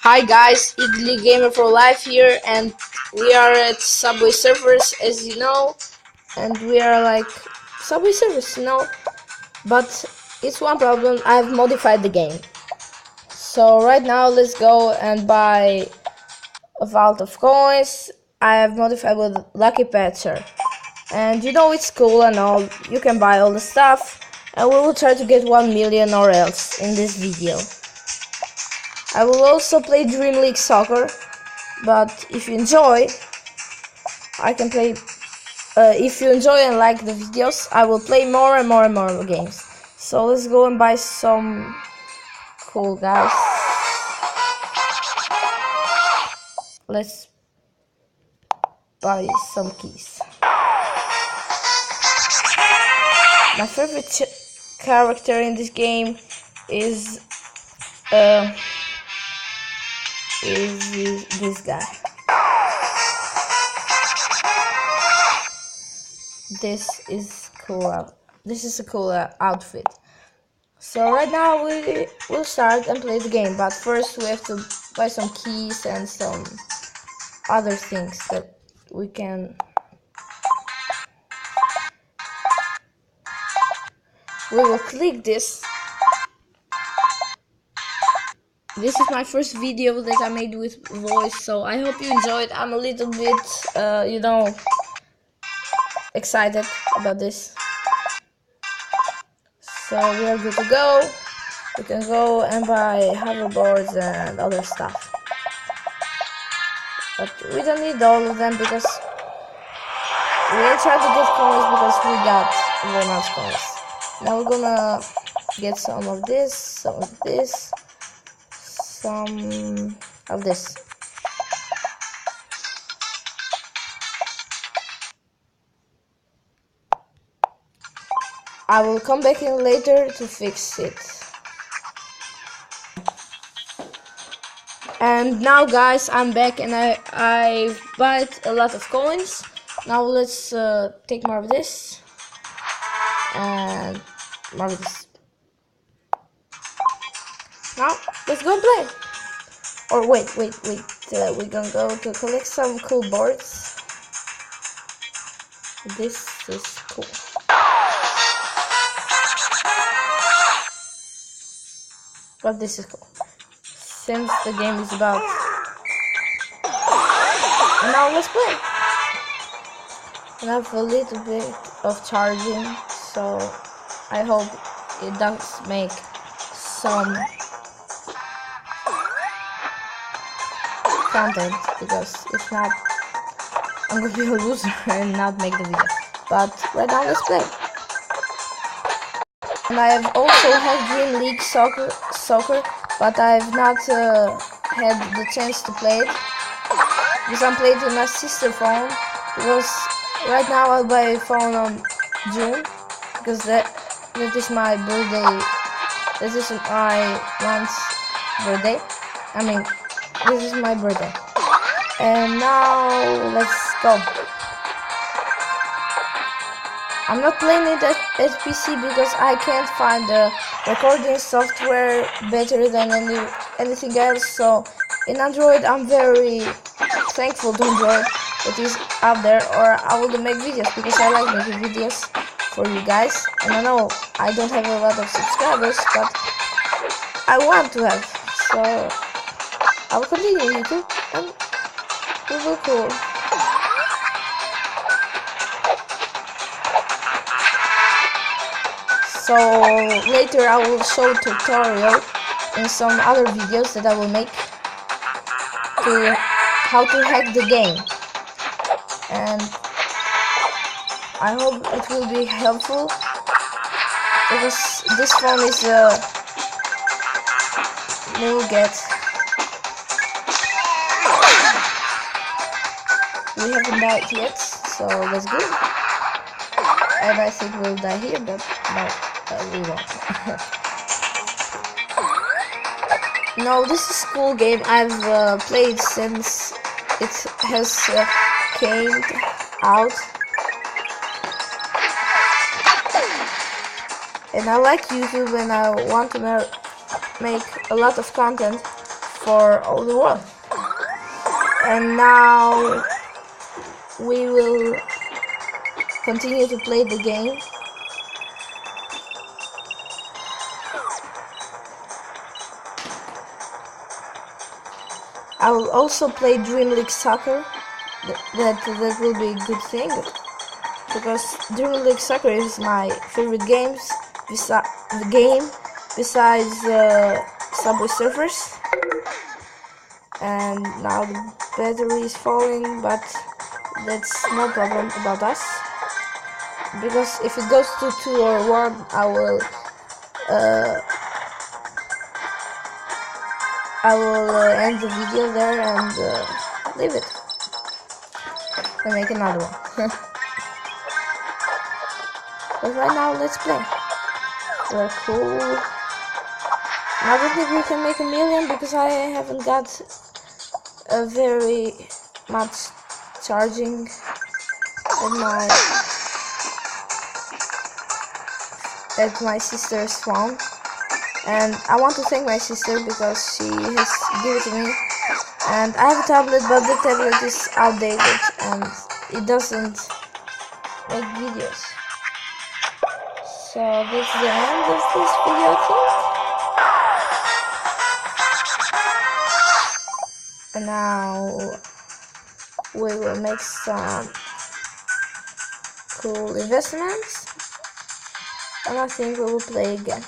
Hi guys, Idli Gamer for Life here, and we are at Subway Surfers, as you know, and we are like Subway Surfers, but it's one problem. I've modified the game. So right now, let's go and buy a vault of coins. I have modified with Lucky Patcher, and it's cool and all. You can buy all the stuff, and we will try to get 1 million or else in this video. I will also play Dream League Soccer, but if you enjoy, I can play. If you enjoy and like the videos, I will play more and more and more games. So let's go and buy some cool guys. Let's buy some keys. My favorite character in this game is this guy. This is cool. This is a cool outfit. So right now we will start and play the game, but first we have to buy some keys and some other things that we can. We will click this. This is my first video that I made with voice, so I hope you enjoyed. I'm a little bit, excited about this. So we are good to go. We can go and buy hoverboards and other stuff. But we don't need all of them because we ain't trying to get coins because we got very much coins. Now we're gonna get some of this, some of this, some of this. I will come back in later to fix it. And now guys, I'm back and I bought a lot of coins. Now let's take more of this and more of this. Now let's go and play. Or wait, we're gonna go to collect some cool boards. This is cool. But this is cool. Since the game is about. And now let's play. And I have a little bit of charging, so I hope it does make some content, because if not, I'm gonna be a loser and not make the video. But right now let's play. And I have also had Dream League Soccer, but I've not had the chance to play it because I'm playing with my sister's phone. Because right now I'll buy a phone on June, because that is my birthday. This is my mom's birthday. I mean, this is my birthday. And now let's go. I'm not playing it at PC because I can't find the recording software better than anything else. So in Android, I'm very thankful to Android that is out there, or I will make videos because I like making videos for you guys. And I know I don't have a lot of subscribers, but I want to have. So I will continue YouTube and it will be cool. So later I will show tutorial in some other videos that I will make to how to hack the game, and I hope it will be helpful because this phone is a new get. We haven't died yet, so that's good. And I think we'll die here, but no. We won't. No, this is a cool game. I've played since it has came out, and I like YouTube, and I want to make a lot of content for all the world. And now we will continue to play the game. I will also play Dream League Soccer. That will be a good thing, because Dream League Soccer is my favorite game besides Subway Surfers. And now the battery is falling, but that's no problem about us, because if it goes to 2 or 1, I will end the video there and leave it and make another one. But right now, let's play. We're cool. I don't think we can make 1,000,000 because I haven't got a very much charging at my sister's phone. And I want to thank my sister because she has given it to me. And I have a tablet, but the tablet is outdated and it doesn't make videos. So that's the end of this video, I think. And now we will make some cool investments, and I think we will play again.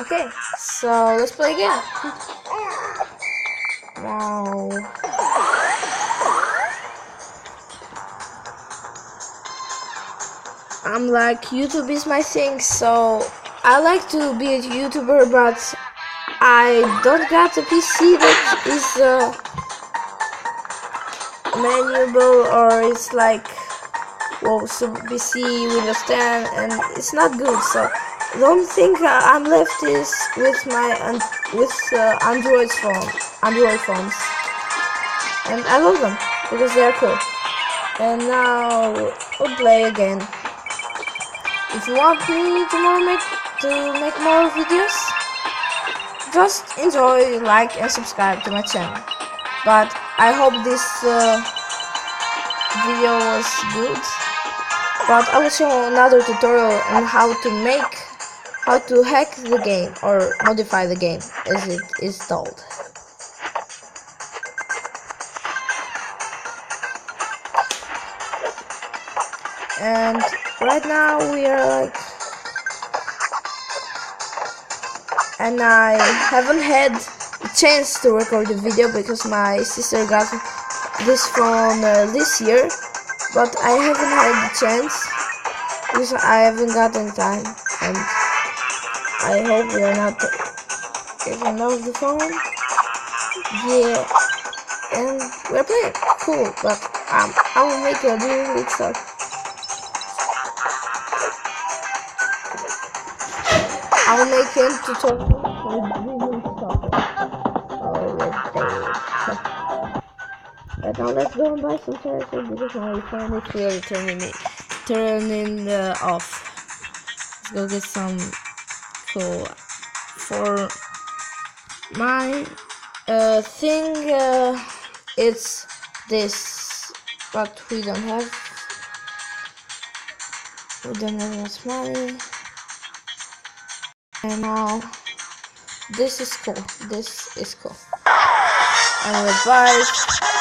Okay, so let's play again. Now I'm like, YouTube is my thing, so I like to be a YouTuber, but I don't got a PC that is manuable, or it's like, well, so PC Windows 10, and it's not good. So the only thing I'm left is with my Android phones, and I love them because they are cool. And now we'll play again. If you want me to make more videos, just enjoy, like and subscribe to my channel. But I hope this video was good. But I will show another tutorial on how to hack the game or modify the game as it is told. And right now we are like, and I haven't had a chance to record the video because my sister got this phone this year, but I haven't had the chance because I haven't gotten time, and I hope we are not getting off the phone. Yeah, and we're playing cool, but I will make a Dream League start. I will make him tutorial for Dream League Soccer. But now let's go and buy some characters because my phone is really turning off. Let's go get some cool. For my thing, it's this, but we don't have much money. And now this is cool. And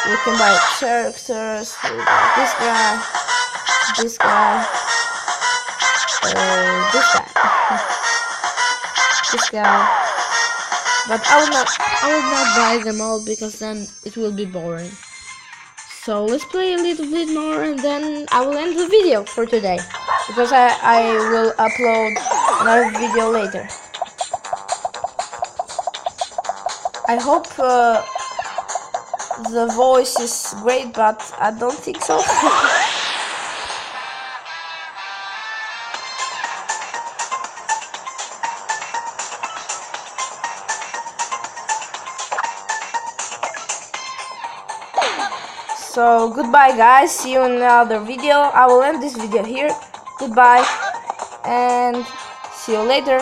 we can buy characters. We got this guy, this guy, this guy. But I will not buy them all because then it will be boring. So let's play a little bit more and then I will end the video for today, because I will upload another video later. I hope the voice is great, but I don't think so. So goodbye guys, see you in another video. I will end this video here. Goodbye and see you later.